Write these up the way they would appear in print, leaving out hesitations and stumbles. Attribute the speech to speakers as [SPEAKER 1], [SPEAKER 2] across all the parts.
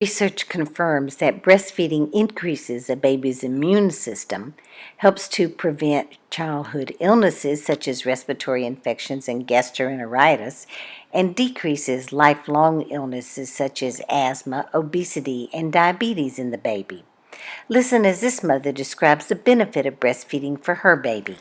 [SPEAKER 1] Research confirms that breastfeeding increases a baby's immune system, helps to prevent childhood illnesses such as respiratory infections and gastroenteritis, and decreases lifelong illnesses such as asthma, obesity, and diabetes in the baby. Listen as this mother describes the benefit of breastfeeding for her baby.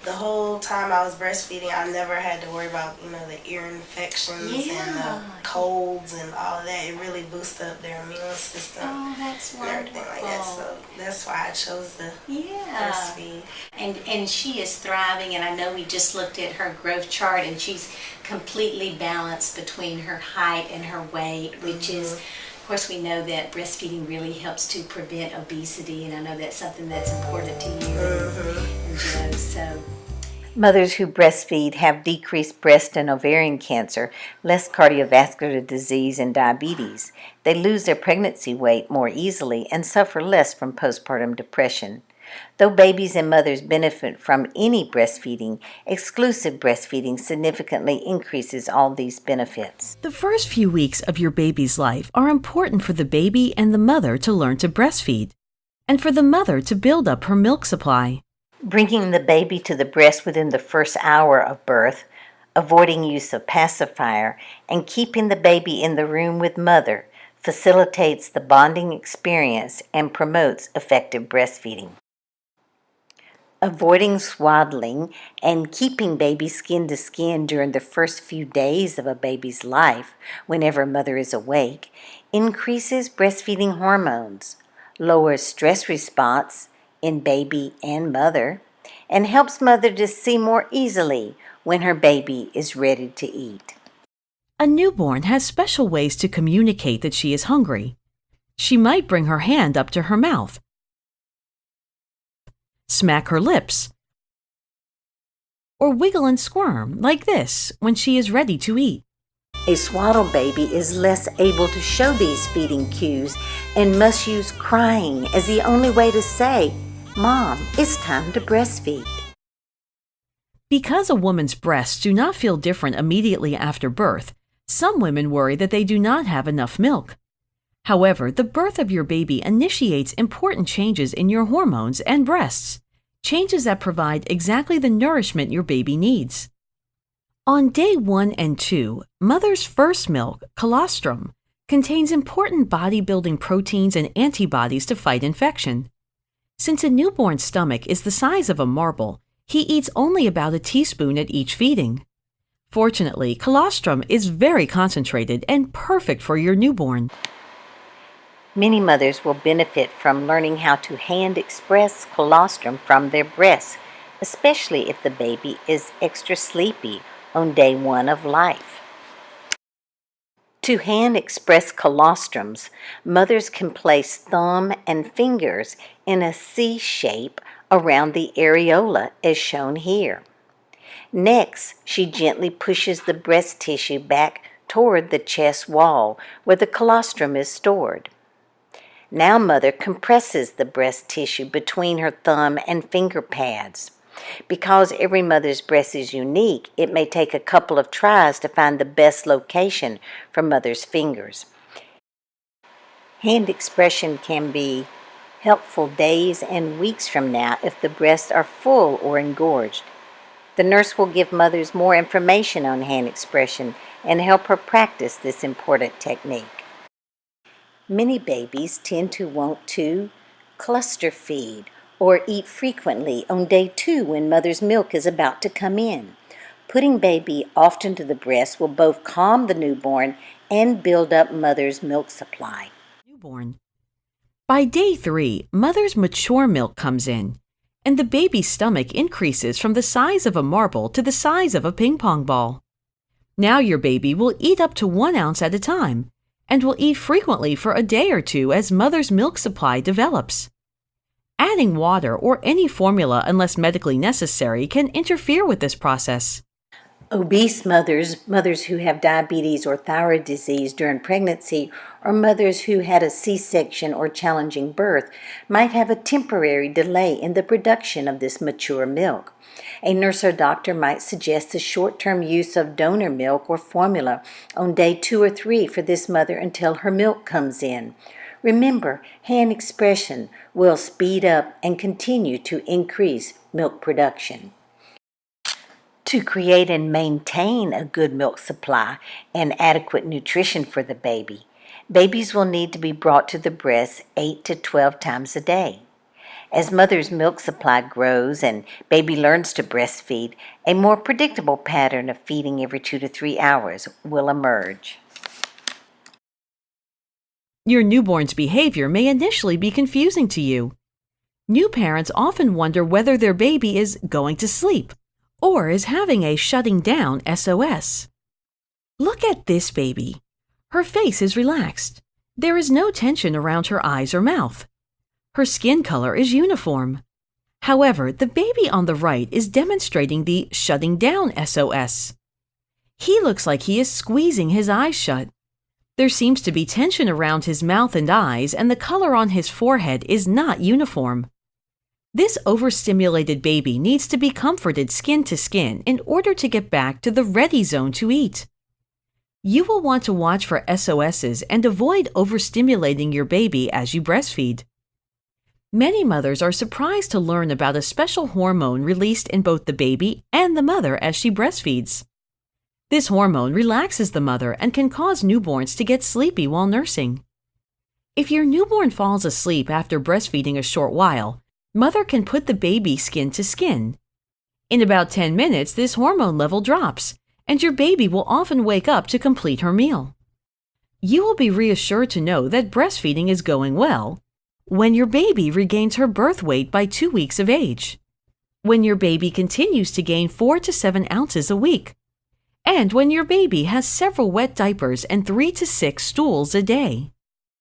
[SPEAKER 2] The whole time I was breastfeeding, I never had to worry about, the ear infections and the colds and all of that. It really boosts up their immune system
[SPEAKER 3] That's
[SPEAKER 2] and everything like that. So that's why I chose to breastfeed.
[SPEAKER 3] And she is thriving, and I know we just looked at her growth chart, and she's completely balanced between her height and her weight, which is, of course, we know that breastfeeding really helps to prevent obesity, and I know that's something that's important to you and Joe. So
[SPEAKER 1] Mothers who breastfeed have decreased breast and ovarian cancer, less cardiovascular disease, and diabetes. They lose their pregnancy weight more easily and suffer less from postpartum depression. Though babies and mothers benefit from any breastfeeding, exclusive breastfeeding significantly increases all these benefits.
[SPEAKER 4] The first few weeks of your baby's life are important for the baby and the mother to learn to breastfeed, and for the mother to build up her milk supply.
[SPEAKER 1] Bringing the baby to the breast within the first hour of birth, avoiding use of pacifier, and keeping the baby in the room with mother facilitates the bonding experience and promotes effective breastfeeding. Avoiding swaddling and keeping baby skin to skin during the first few days of a baby's life, whenever mother is awake, increases breastfeeding hormones, lowers stress response in baby and mother, and helps mother to see more easily when her baby is ready to eat.
[SPEAKER 4] A newborn has special ways to communicate that she is hungry. She might bring her hand up to her mouth, smack her lips, or wiggle and squirm like this when she is ready to eat.
[SPEAKER 1] A swaddled baby is less able to show these feeding cues and must use crying as the only way to say, "Mom, it's time to breastfeed."
[SPEAKER 4] Because a woman's breasts do not feel different immediately after birth, some women worry that they do not have enough milk. However, the birth of your baby initiates important changes in your hormones and breasts, changes that provide exactly the nourishment your baby needs. On day 1 and 2, mother's first milk, colostrum, contains important body-building proteins and antibodies to fight infection. Since a newborn's stomach is the size of a marble, he eats only about a teaspoon at each feeding. Fortunately, colostrum is very concentrated and perfect for your newborn.
[SPEAKER 1] Many mothers will benefit from learning how to hand express colostrum from their breasts, especially if the baby is extra sleepy on day 1 of life. To hand express colostrums, mothers can place thumb and fingers in a C shape around the areola as shown here. Next, she gently pushes the breast tissue back toward the chest wall where the colostrum is stored. Now mother compresses the breast tissue between her thumb and finger pads. Because every mother's breast is unique, it may take a couple of tries to find the best location for mother's fingers. Hand expression can be helpful days and weeks from now if the breasts are full or engorged. The nurse will give mothers more information on hand expression and help her practice this important technique. Many babies tend to want to cluster feed or eat frequently on day 2 when mother's milk is about to come in. Putting baby often to the breast will both calm the newborn and build up mother's milk supply.
[SPEAKER 4] By day 3, mother's mature milk comes in, and the baby's stomach increases from the size of a marble to the size of a ping pong ball. Now your baby will eat up to 1 ounce at a time, and will eat frequently for a day or 2 as mother's milk supply develops. Adding water or any formula unless medically necessary can interfere with this process.
[SPEAKER 1] Obese mothers who have diabetes or thyroid disease during pregnancy, or mothers who had a C-section or challenging birth might have a temporary delay in the production of this mature milk. A nurse or doctor might suggest the short-term use of donor milk or formula on day 2 or 3 for this mother until her milk comes in. Remember, hand expression will speed up and continue to increase milk production. To create and maintain a good milk supply and adequate nutrition for the baby, babies will need to be brought to the breast 8 to 12 times a day. As mother's milk supply grows and baby learns to breastfeed, a more predictable pattern of feeding every 2 to 3 hours will emerge.
[SPEAKER 4] Your newborn's behavior may initially be confusing to you. New parents often wonder whether their baby is going to sleep or is having a shutting down SOS. Look at this baby. Her face is relaxed. There is no tension around her eyes or mouth. Her skin color is uniform. However, the baby on the right is demonstrating the shutting down SOS. He looks like he is squeezing his eyes shut. There seems to be tension around his mouth and eyes, and the color on his forehead is not uniform. This overstimulated baby needs to be comforted skin to skin in order to get back to the ready zone to eat. You will want to watch for SOSs and avoid overstimulating your baby as you breastfeed. Many mothers are surprised to learn about a special hormone released in both the baby and the mother as she breastfeeds. This hormone relaxes the mother and can cause newborns to get sleepy while nursing. If your newborn falls asleep after breastfeeding a short while, mother can put the baby skin to skin. In about 10 minutes, this hormone level drops, and your baby will often wake up to complete her meal. You will be reassured to know that breastfeeding is going well when your baby regains her birth weight by 2 weeks of age, when your baby continues to gain 4 to 7 ounces a week, and when your baby has several wet diapers and 3 to 6 stools a day.